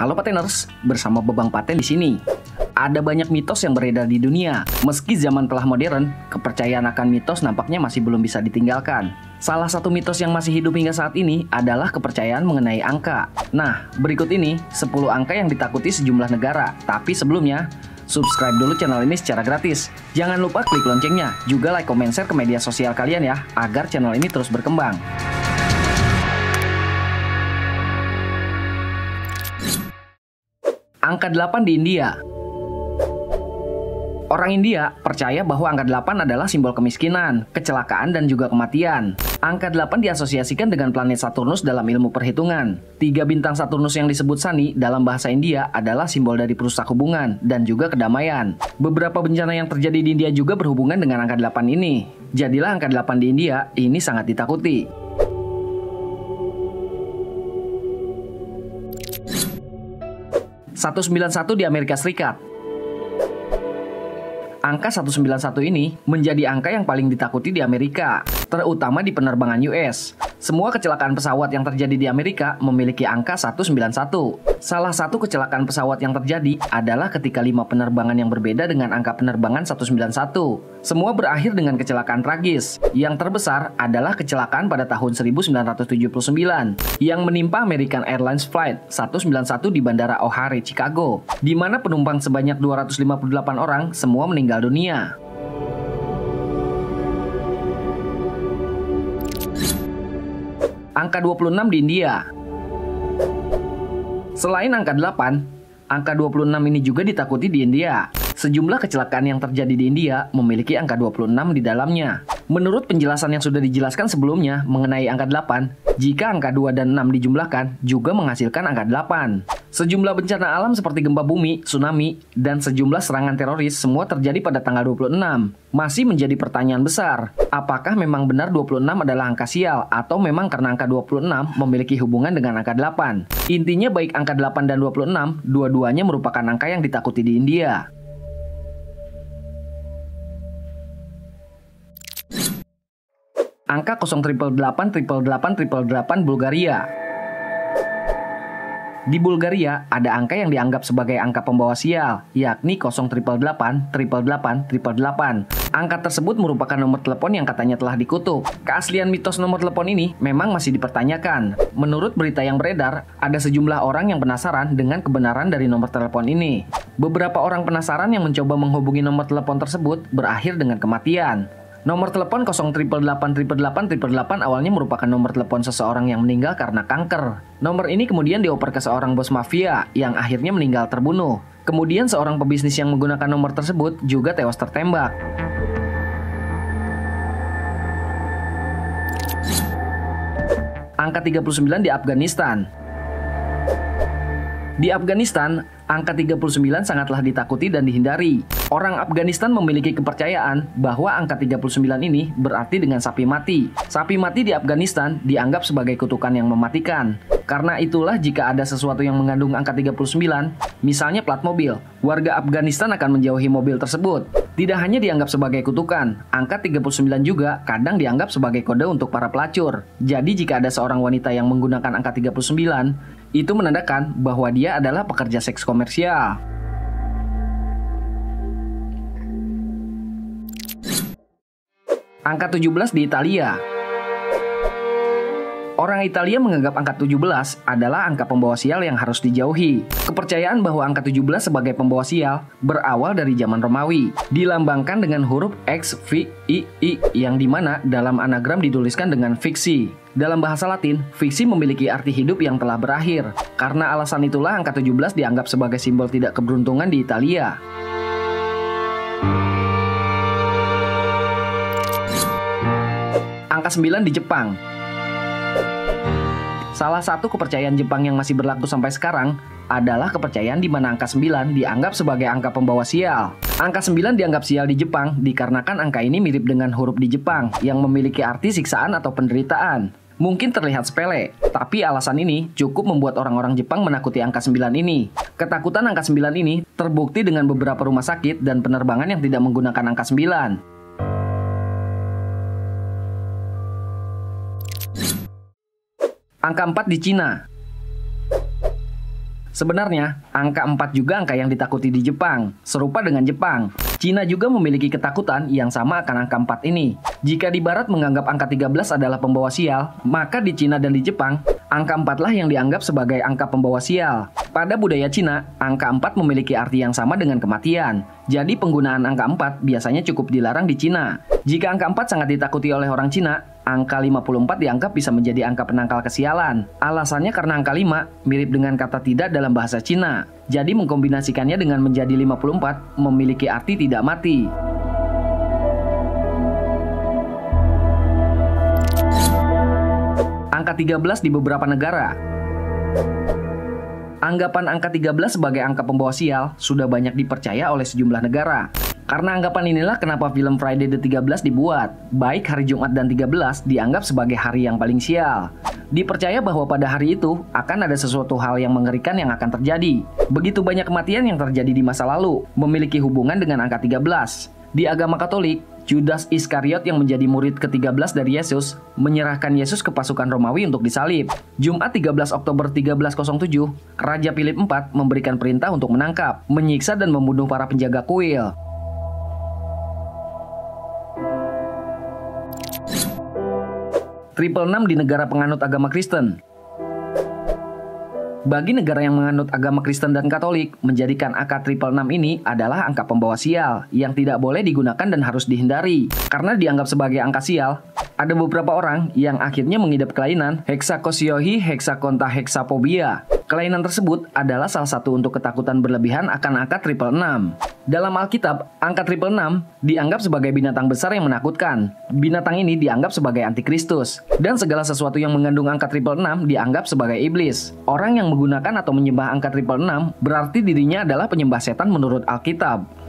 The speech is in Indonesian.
Halo Pateners, bersama Bebang Paten di sini. Ada banyak mitos yang beredar di dunia. Meski zaman telah modern, kepercayaan akan mitos nampaknya masih belum bisa ditinggalkan. Salah satu mitos yang masih hidup hingga saat ini adalah kepercayaan mengenai angka. Nah, berikut ini 10 angka yang ditakuti sejumlah negara. Tapi sebelumnya, subscribe dulu channel ini secara gratis. Jangan lupa klik loncengnya, juga like, comment, share ke media sosial kalian ya, agar channel ini terus berkembang. Angka 8 di India. Orang India percaya bahwa angka 8 adalah simbol kemiskinan, kecelakaan, dan juga kematian. Angka 8 diasosiasikan dengan planet Saturnus dalam ilmu perhitungan. 3 bintang Saturnus yang disebut Shani dalam bahasa India adalah simbol dari perusak hubungan dan juga kedamaian. Beberapa bencana yang terjadi di India juga berhubungan dengan angka 8 ini. Jadilah angka 8 di India ini sangat ditakuti. 191 di Amerika Serikat. Angka 191 ini menjadi angka yang paling ditakuti di Amerika, terutama di penerbangan US. Semua kecelakaan pesawat yang terjadi di Amerika memiliki angka 191. Salah satu kecelakaan pesawat yang terjadi adalah ketika 5 penerbangan yang berbeda dengan angka penerbangan 191. Semua berakhir dengan kecelakaan tragis. Yang terbesar adalah kecelakaan pada tahun 1979 yang menimpa American Airlines Flight 191 di Bandara O'Hare, Chicago, di mana penumpang sebanyak 258 orang semua meninggal dunia. Angka 26 di India. Selain angka 8, angka 26 ini juga ditakuti di India. Sejumlah kecelakaan yang terjadi di India memiliki angka 26 di dalamnya. Menurut penjelasan yang sudah dijelaskan sebelumnya mengenai angka 8, jika angka 2 dan 6 dijumlahkan juga menghasilkan angka 8. Sejumlah bencana alam seperti gempa bumi, tsunami, dan sejumlah serangan teroris semua terjadi pada tanggal 26. Masih menjadi pertanyaan besar, apakah memang benar 26 adalah angka sial atau memang karena angka 26 memiliki hubungan dengan angka 8? Intinya baik angka 8 dan 26, dua-duanya merupakan angka yang ditakuti di India. Angka 08888888 Bulgaria. Di Bulgaria, ada angka yang dianggap sebagai angka pembawa sial, yakni 08888888. Angka tersebut merupakan nomor telepon yang katanya telah dikutuk. Keaslian mitos nomor telepon ini memang masih dipertanyakan. Menurut berita yang beredar, ada sejumlah orang yang penasaran dengan kebenaran dari nomor telepon ini. Beberapa orang penasaran yang mencoba menghubungi nomor telepon tersebut berakhir dengan kematian. Nomor telepon 08888888 awalnya merupakan nomor telepon seseorang yang meninggal karena kanker. Nomor ini kemudian dioper ke seorang bos mafia yang akhirnya meninggal terbunuh. Kemudian seorang pebisnis yang menggunakan nomor tersebut juga tewas tertembak. Angka 39 di Afghanistan. Di Afghanistan, angka 39 sangatlah ditakuti dan dihindari. Orang Afghanistan memiliki kepercayaan bahwa angka 39 ini berarti dengan sapi mati. Sapi mati di Afghanistan dianggap sebagai kutukan yang mematikan. Karena itulah jika ada sesuatu yang mengandung angka 39, misalnya plat mobil, warga Afghanistan akan menjauhi mobil tersebut. Tidak hanya dianggap sebagai kutukan, angka 39 juga kadang dianggap sebagai kode untuk para pelacur. Jadi jika ada seorang wanita yang menggunakan angka 39, itu menandakan bahwa dia adalah pekerja seks komersial. Angka 17 di Italia. Orang Italia menganggap angka 17 adalah angka pembawa sial yang harus dijauhi. Kepercayaan bahwa angka 17 sebagai pembawa sial berawal dari zaman Romawi. Dilambangkan dengan huruf X, V, I, yang dimana dalam anagram dituliskan dengan fiksi. Dalam bahasa Latin, fiksi memiliki arti hidup yang telah berakhir. Karena alasan itulah angka 17 dianggap sebagai simbol tidak keberuntungan di Italia. Angka 9 di Jepang. Salah satu kepercayaan Jepang yang masih berlaku sampai sekarang adalah kepercayaan di mana angka 9 dianggap sebagai angka pembawa sial. Angka 9 dianggap sial di Jepang dikarenakan angka ini mirip dengan huruf di Jepang yang memiliki arti siksaan atau penderitaan. Mungkin terlihat sepele, tapi alasan ini cukup membuat orang-orang Jepang menakuti angka 9 ini. Ketakutan angka 9 ini terbukti dengan beberapa rumah sakit dan penerbangan yang tidak menggunakan angka 9. Angka 4 di Cina. Sebenarnya, angka 4 juga angka yang ditakuti di Jepang, serupa dengan Jepang. Cina juga memiliki ketakutan yang sama akan angka 4 ini. Jika di Barat menganggap angka 13 adalah pembawa sial, maka di Cina dan di Jepang, angka 4 lah yang dianggap sebagai angka pembawa sial. Pada budaya Cina, angka 4 memiliki arti yang sama dengan kematian. Jadi penggunaan angka 4 biasanya cukup dilarang di Cina. Jika angka 4 sangat ditakuti oleh orang Cina, angka 54 dianggap bisa menjadi angka penangkal kesialan. Alasannya karena angka 5 mirip dengan kata tidak dalam bahasa Cina. Jadi mengkombinasikannya dengan menjadi 54 memiliki arti tidak mati. Angka 13 di beberapa negara. Anggapan angka 13 sebagai angka pembawa sial sudah banyak dipercaya oleh sejumlah negara. Karena anggapan inilah kenapa film Friday the 13 dibuat. Baik hari Jumat dan 13 dianggap sebagai hari yang paling sial. Dipercaya bahwa pada hari itu akan ada sesuatu hal yang mengerikan yang akan terjadi. Begitu banyak kematian yang terjadi di masa lalu memiliki hubungan dengan angka 13. Di agama Katolik, Judas Iskariot yang menjadi murid ke-13 dari Yesus menyerahkan Yesus ke pasukan Romawi untuk disalib. Jumat 13 Oktober 1307, Raja Philip IV memberikan perintah untuk menangkap, menyiksa dan membunuh para penjaga kuil. Triple 6 di negara penganut agama Kristen. Bagi negara yang menganut agama Kristen dan Katolik, menjadikan angka triple 6 ini adalah angka pembawa sial yang tidak boleh digunakan dan harus dihindari. Karena dianggap sebagai angka sial, ada beberapa orang yang akhirnya mengidap kelainan heksakosiohi heksakontaheksaphobia. Kelainan tersebut adalah salah satu untuk ketakutan berlebihan akan angka triple 6. Dalam Alkitab, angka triple 6 dianggap sebagai binatang besar yang menakutkan. Binatang ini dianggap sebagai antikristus. Dan segala sesuatu yang mengandung angka triple 6 dianggap sebagai iblis. Orang yang menggunakan atau menyembah angka triple 6 berarti dirinya adalah penyembah setan menurut Alkitab.